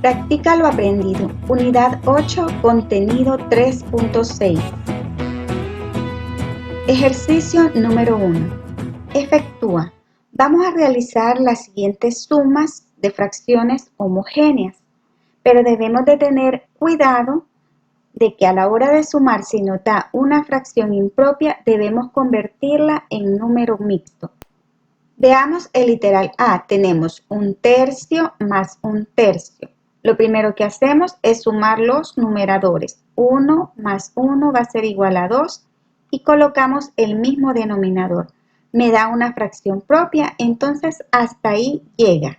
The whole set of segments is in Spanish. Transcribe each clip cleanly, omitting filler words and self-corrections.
Practica lo aprendido. Unidad 8, contenido 3.6. Ejercicio número 1. Efectúa. Vamos a realizar las siguientes sumas de fracciones homogéneas, pero debemos de tener cuidado de que a la hora de sumar, si nos da una fracción impropia, debemos convertirla en número mixto. Veamos el literal A. Tenemos 1/3 más 1/3. Lo primero que hacemos es sumar los numeradores. 1 más 1 va a ser igual a 2 y colocamos el mismo denominador. Me da una fracción propia, entonces hasta ahí llega.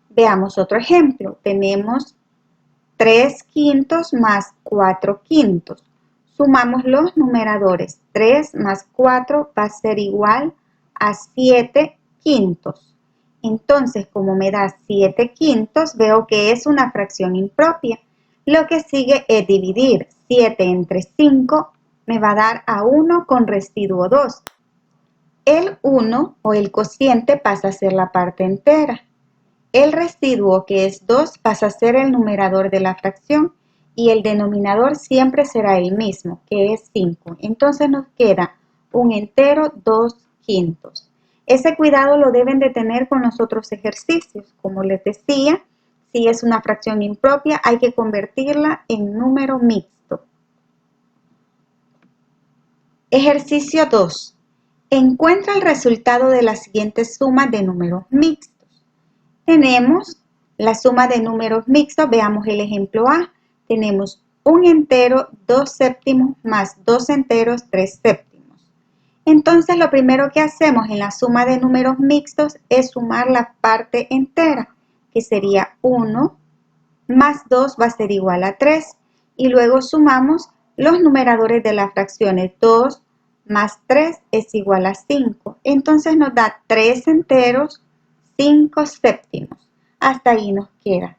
Veamos otro ejemplo. Tenemos 3/5 más 4/5. Sumamos los numeradores. 3 más 4 va a ser igual a 7/5. Entonces, como me da 7/5, veo que es una fracción impropia. Lo que sigue es dividir 7 entre 5, me va a dar a 1 con residuo 2. El 1 o el cociente pasa a ser la parte entera. El residuo, que es 2, pasa a ser el numerador de la fracción y el denominador siempre será el mismo, que es 5. Entonces nos queda un entero 2/5. Ese cuidado lo deben de tener con los otros ejercicios. Como les decía, si es una fracción impropia, hay que convertirla en número mixto. Ejercicio 2. Encuentra el resultado de las siguientes sumas de números mixtos. Tenemos la suma de números mixtos. Veamos el ejemplo A. Tenemos un entero 2/7 más 2 enteros 3/7. Entonces lo primero que hacemos en la suma de números mixtos es sumar la parte entera, que sería 1 más 2 va a ser igual a 3. Y luego sumamos los numeradores de las fracciones. 2 más 3 es igual a 5. Entonces nos da 3 enteros 5/7. Hasta ahí nos queda.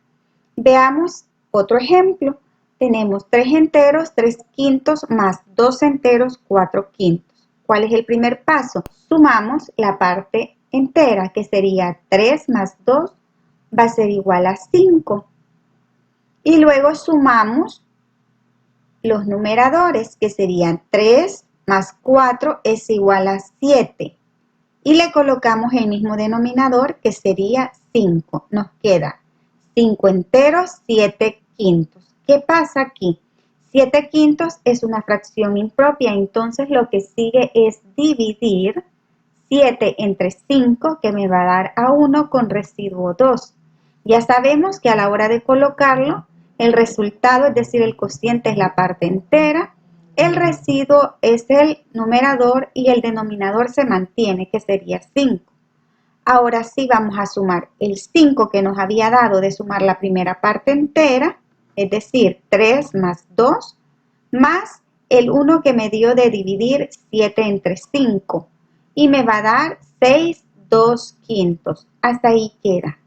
Veamos otro ejemplo. Tenemos 3 enteros 3/5 más 2 enteros 4/5. ¿Cuál es el primer paso? Sumamos la parte entera, que sería 3 más 2 va a ser igual a 5. Y luego sumamos los numeradores, que serían 3 más 4 es igual a 7. Y le colocamos el mismo denominador, que sería 5. Nos queda 5 enteros, 7/5. ¿Qué pasa aquí? 7/5 es una fracción impropia, entonces lo que sigue es dividir 7 entre 5, que me va a dar a 1 con residuo 2. Ya sabemos que a la hora de colocarlo, el resultado, es decir, el cociente es la parte entera, el residuo es el numerador y el denominador se mantiene, que sería 5. Ahora sí vamos a sumar el 5 que nos había dado de sumar la primera parte entera, es decir, 3 más 2, más el 1 que me dio de dividir 7 entre 5. Y me va a dar 6/2/5. Hasta ahí queda.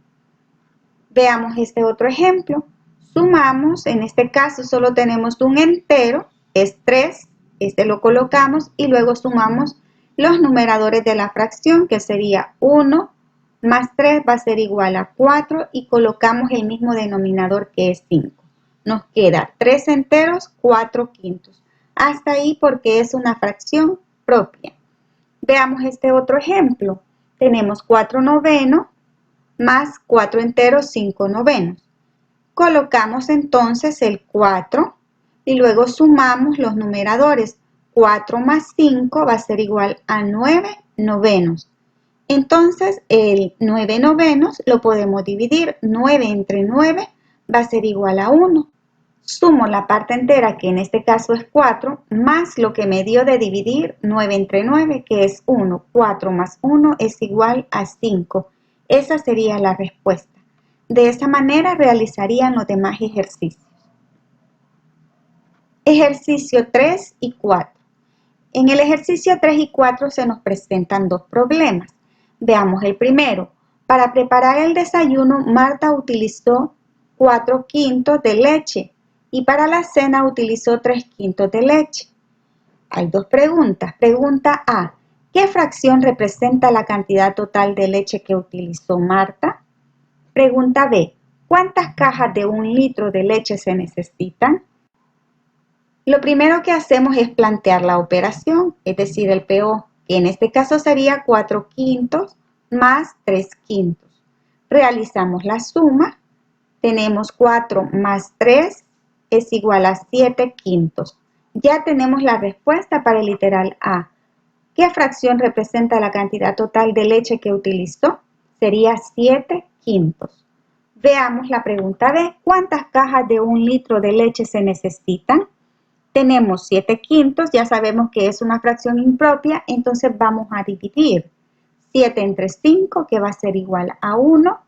Veamos este otro ejemplo. Sumamos, en este caso solo tenemos un entero, es 3. Este lo colocamos y luego sumamos los numeradores de la fracción, que sería 1 más 3 va a ser igual a 4 y colocamos el mismo denominador, que es 5. Nos queda 3 enteros, 4/5. Hasta ahí porque es una fracción propia. Veamos este otro ejemplo. Tenemos 4/9 más 4 enteros, 5/9. Colocamos entonces el 4 y luego sumamos los numeradores. 4 más 5 va a ser igual a 9/9. Entonces el 9/9 lo podemos dividir. 9 entre 9 va a ser igual a 1. Sumo la parte entera, que en este caso es 4, más lo que me dio de dividir 9 entre 9, que es 1. 4 más 1 es igual a 5. Esa sería la respuesta. De esa manera realizarían los demás ejercicios. Ejercicio 3 y 4. En el ejercicio 3 y 4 se nos presentan dos problemas. Veamos el primero. Para preparar el desayuno, Marta utilizó 4/5 de leche y para la cena utilizó 3/5 de leche. Hay dos preguntas. Pregunta A. ¿Qué fracción representa la cantidad total de leche que utilizó Marta? Pregunta B. ¿Cuántas cajas de 1 litro de leche se necesitan? Lo primero que hacemos es plantear la operación, es decir, el PO, que en este caso sería 4 quintos más 3 quintos. Realizamos la suma, tenemos 4 más 3 es igual a 7 quintos. Ya tenemos la respuesta para el literal A. ¿Qué fracción representa la cantidad total de leche que utilizó? Sería 7 quintos. Veamos la pregunta B. ¿Cuántas cajas de 1 litro de leche se necesitan? Tenemos 7 quintos, ya sabemos que es una fracción impropia, entonces vamos a dividir 7 entre 5, que va a ser igual a 1,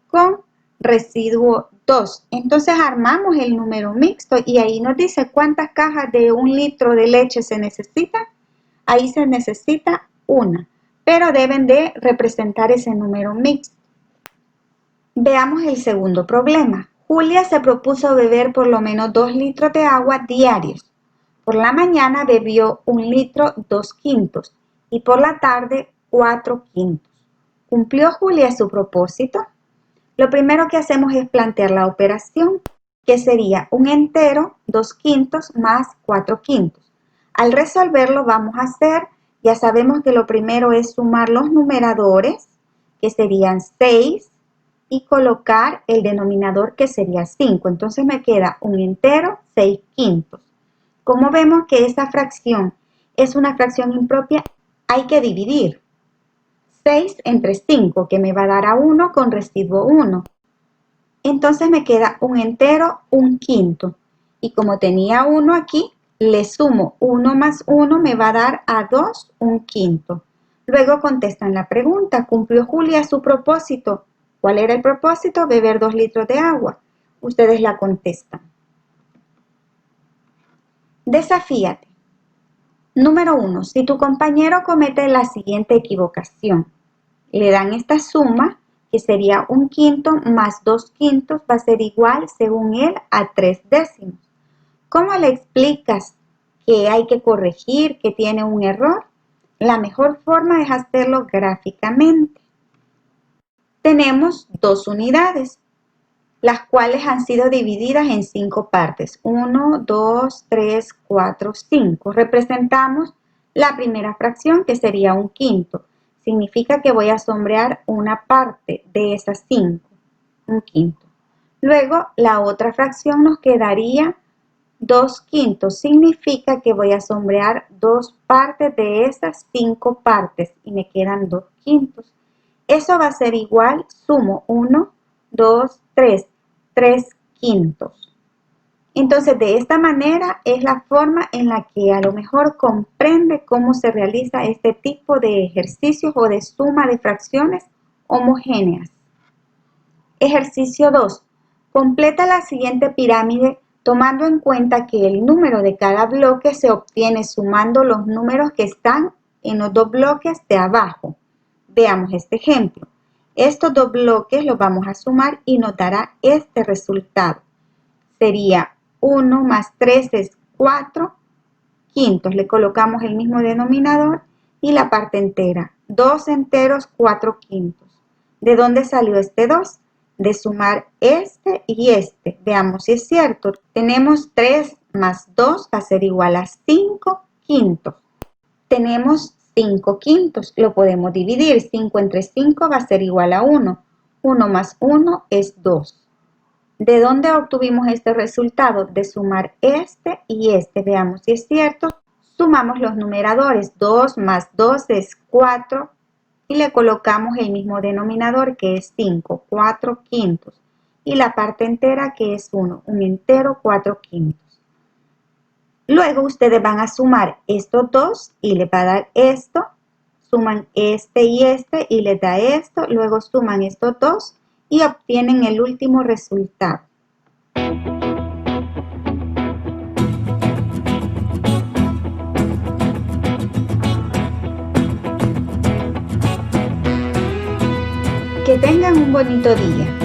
con residuo 2. Entonces armamos el número mixto y ahí nos dice cuántas cajas de 1 litro de leche se necesitan. Ahí se necesita una, pero deben de representar ese número mixto. Veamos el segundo problema. Julia se propuso beber por lo menos 2 litros de agua diarios. Por la mañana bebió 1 litro 2 quintos y por la tarde 4 quintos. ¿Cumplió Julia su propósito? Lo primero que hacemos es plantear la operación, que sería 1 entero 2 quintos más 4 quintos. Al resolverlo vamos a hacer, ya sabemos que lo primero es sumar los numeradores, que serían 6, y colocar el denominador, que sería 5. Entonces me queda 1 entero 6 quintos. Como vemos que esta fracción es una fracción impropia, hay que dividir 6 entre 5, que me va a dar a 1 con residuo 1. Entonces me queda 1 entero 1 quinto. Y como tenía 1 aquí, le sumo 1 más 1, me va a dar a 2 1 quinto. Luego contestan la pregunta, ¿cumplió Julia su propósito? ¿Cuál era el propósito? Beber 2 litros de agua. Ustedes la contestan. Desafíate. Número 1. Si tu compañero comete la siguiente equivocación, le dan esta suma, que sería 1 quinto más 2 quintos, va a ser igual, según él, a 3 décimos. ¿Cómo le explicas que hay que corregir, que tiene un error? La mejor forma es hacerlo gráficamente. Tenemos 2 unidades, las cuales han sido divididas en 5 partes. 1, 2, 3, 4, 5. Representamos la primera fracción, que sería 1 quinto. Significa que voy a sombrear una parte de esas 5, 1 quinto. Luego, la otra fracción nos quedaría 2 quintos. Significa que voy a sombrear 2 partes de esas 5 partes y me quedan 2 quintos. Eso va a ser igual, sumo 1, 2, 3 quintos. Entonces, de esta manera es la forma en la que a lo mejor comprende cómo se realiza este tipo de ejercicios o de suma de fracciones homogéneas. Ejercicio 2. Completa la siguiente pirámide tomando en cuenta que el número de cada bloque se obtiene sumando los números que están en los 2 bloques de abajo. Veamos este ejemplo. Estos 2 bloques los vamos a sumar y nos dará este resultado. Sería 1 más 3 es 4 quintos. Le colocamos el mismo denominador y la parte entera. 2 enteros 4 quintos. ¿De dónde salió este 2? De sumar este y este. Veamos si es cierto. Tenemos 3 más 2 va a ser igual a 5 quintos. Tenemos 5 quintos, lo podemos dividir. 5 entre 5 va a ser igual a 1. 1 más 1 es 2. ¿De dónde obtuvimos este resultado? De sumar este y este. Veamos si es cierto. Sumamos los numeradores. 2 más 2 es 4 y le colocamos el mismo denominador, que es 5, 4 quintos. Y la parte entera, que es 1, un entero 4 quintos. Luego ustedes van a sumar estos 2 y les va a dar esto. Suman este y les da esto. Luego suman estos 2 y obtienen el último resultado. Que tengan un bonito día.